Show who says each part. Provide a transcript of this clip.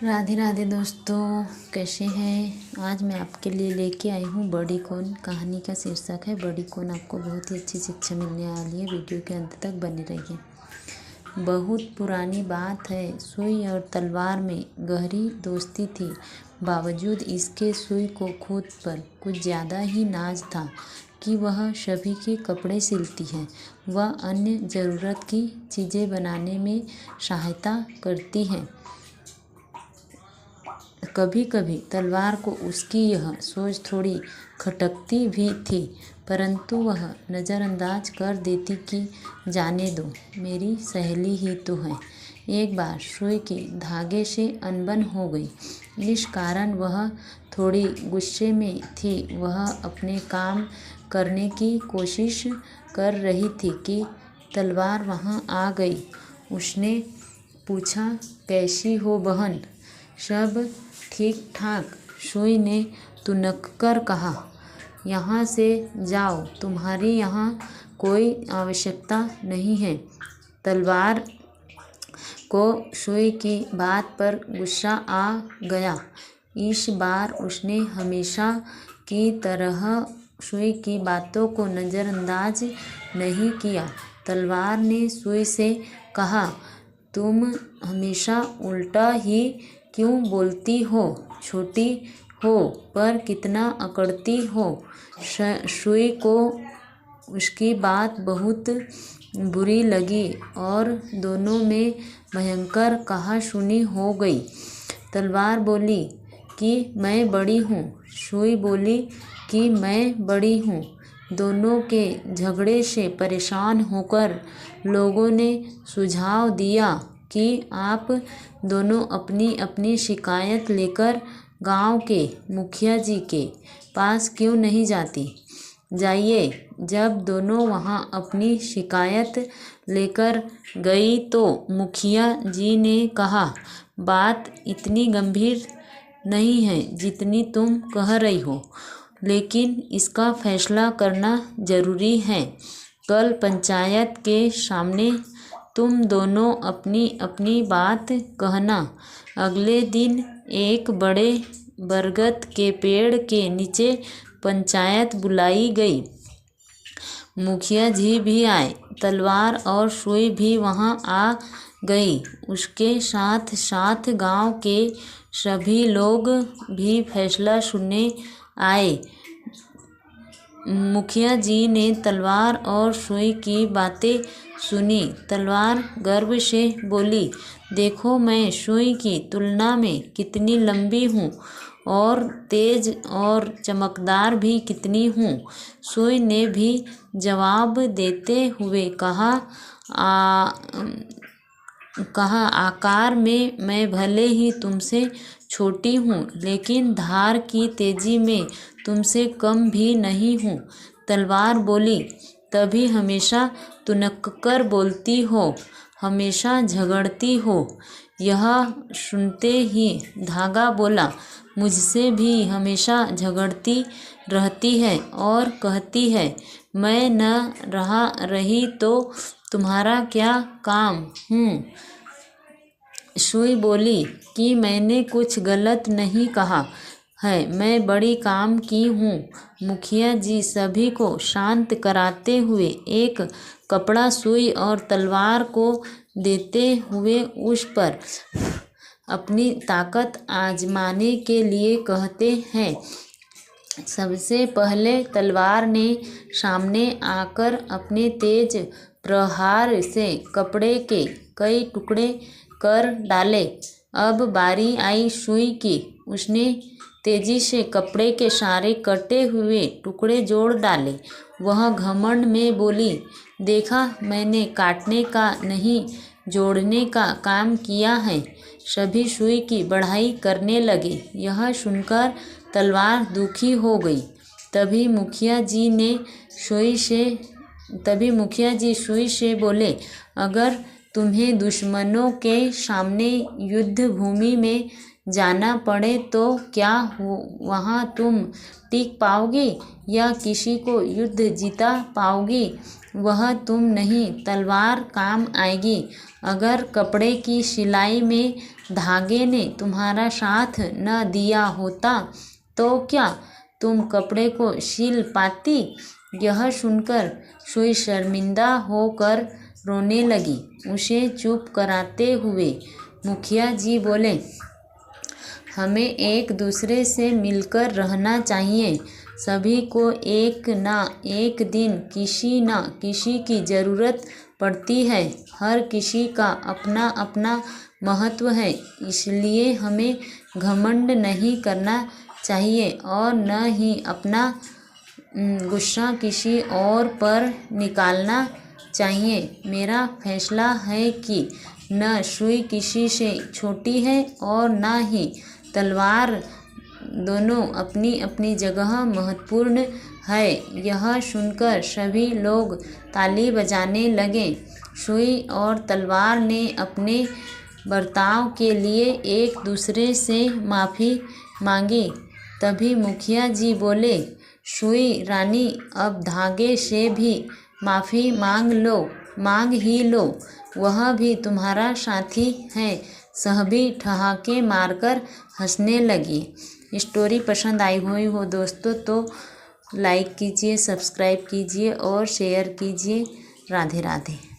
Speaker 1: राधे राधे दोस्तों, कैसे हैं। आज मैं आपके लिए लेके आई हूँ बड़ी कौन। कहानी का शीर्षक है बड़ी कौन। आपको बहुत ही अच्छी शिक्षा मिलने वाली है, वीडियो के अंत तक बने रहिए। बहुत पुरानी बात है, सुई और तलवार में गहरी दोस्ती थी। बावजूद इसके सुई को खुद पर कुछ ज़्यादा ही नाज था कि वह सभी के कपड़े सिलती है, वह अन्य ज़रूरत की चीज़ें बनाने में सहायता करती है। कभी कभी तलवार को उसकी यह सोच थोड़ी खटकती भी थी, परंतु वह नज़रअंदाज कर देती कि जाने दो, मेरी सहेली ही तो है। एक बार सुई के धागे से अनबन हो गई। इस कारण वह थोड़ी गुस्से में थी। वह अपने काम करने की कोशिश कर रही थी कि तलवार वहाँ आ गई। उसने पूछा, कैसी हो बहन? सब ठीक ठाक, सुई ने तुनक कर कहा। यहाँ से जाओ, तुम्हारी यहाँ कोई आवश्यकता नहीं है। तलवार को सुई की बात पर गुस्सा आ गया। इस बार उसने हमेशा की तरह सुई की बातों को नज़रअंदाज नहीं किया। तलवार ने सुई से कहा, तुम हमेशा उल्टा ही क्यों बोलती हो? छोटी हो पर कितना अकड़ती हो। सुई को उसकी बात बहुत बुरी लगी और दोनों में भयंकर कहा-सुनी हो गई। तलवार बोली कि मैं बड़ी हूँ, सुई बोली कि मैं बड़ी हूँ। दोनों के झगड़े से परेशान होकर लोगों ने सुझाव दिया कि आप दोनों अपनी अपनी शिकायत लेकर गांव के मुखिया जी के पास क्यों नहीं जाइए। जब दोनों वहां अपनी शिकायत लेकर गई तो मुखिया जी ने कहा, बात इतनी गंभीर नहीं है जितनी तुम कह रही हो, लेकिन इसका फैसला करना ज़रूरी है। कल पंचायत के सामने तुम दोनों अपनी अपनी बात कहना। अगले दिन एक बड़े बरगद के पेड़ के नीचे पंचायत बुलाई गई। मुखिया जी भी आए, तलवार और सुई भी वहां आ गई। उसके साथ साथ गांव के सभी लोग भी फैसला सुनने आए। मुखिया जी ने तलवार और सुई की बातें सुनी। तलवार गर्व से बोली, देखो मैं सुई की तुलना में कितनी लंबी हूँ और तेज और चमकदार भी कितनी हूँ। सुई ने भी जवाब देते हुए कहा, आकार में मैं भले ही तुमसे छोटी हूँ, लेकिन धार की तेजी में तुमसे कम भी नहीं हूँ। तलवार बोली, तभी हमेशा तुनक कर बोलती हो, हमेशा झगड़ती हो। यह सुनते ही धागा बोला, मुझसे भी हमेशा झगड़ती रहती है और कहती है, मैं न रही तो तुम्हारा क्या काम। सुई बोली कि मैंने कुछ गलत नहीं कहा है, मैं बड़ी काम की हूँ। मुखिया जी सभी को शांत कराते हुए एक कपड़ा सुई और तलवार को देते हुए उस पर अपनी ताकत आजमाने के लिए कहते हैं। सबसे पहले तलवार ने सामने आकर अपने तेज प्रहार से कपड़े के कई टुकड़े कर डाले। अब बारी आई सुई की। उसने तेजी से कपड़े के सारे कटे हुए टुकड़े जोड़ डाले। वह घमंड में बोली, देखा, मैंने काटने का नहीं जोड़ने का काम किया है। सभी सुई की बढ़ाई करने लगे। यह सुनकर तलवार दुखी हो गई। तभी मुखिया जी सुई से बोले, अगर तुम्हें दुश्मनों के सामने युद्ध भूमि में जाना पड़े तो क्या वहाँ तुम टिक पाओगे या किसी को युद्ध जीता पाओगे? वह तुम नहीं, तलवार काम आएगी। अगर कपड़े की सिलाई में धागे ने तुम्हारा साथ न दिया होता तो क्या तुम कपड़े को सिल पाती? यह सुनकर सुई शर्मिंदा होकर रोने लगी। उसे चुप कराते हुए मुखिया जी बोले, हमें एक दूसरे से मिलकर रहना चाहिए। सभी को एक ना एक दिन किसी न किसी की ज़रूरत पड़ती है। हर किसी का अपना अपना महत्व है, इसलिए हमें घमंड नहीं करना चाहिए और न ही अपना गुस्सा किसी और पर निकालना चाहिए। मेरा फैसला है कि न सुई किसी से छोटी है और न ही तलवार, दोनों अपनी अपनी जगह महत्वपूर्ण है। यह सुनकर सभी लोग ताली बजाने लगे। सुई और तलवार ने अपने बर्ताव के लिए एक दूसरे से माफ़ी मांगी। तभी मुखिया जी बोले, सुई रानी, अब धागे से भी माफ़ी मांग ही लो, वह भी तुम्हारा साथी है। सभी ठहाके मारकर हंसने लगी। स्टोरी पसंद आई हुई हो दोस्तों तो लाइक कीजिए, सब्सक्राइब कीजिए और शेयर कीजिए। राधे राधे।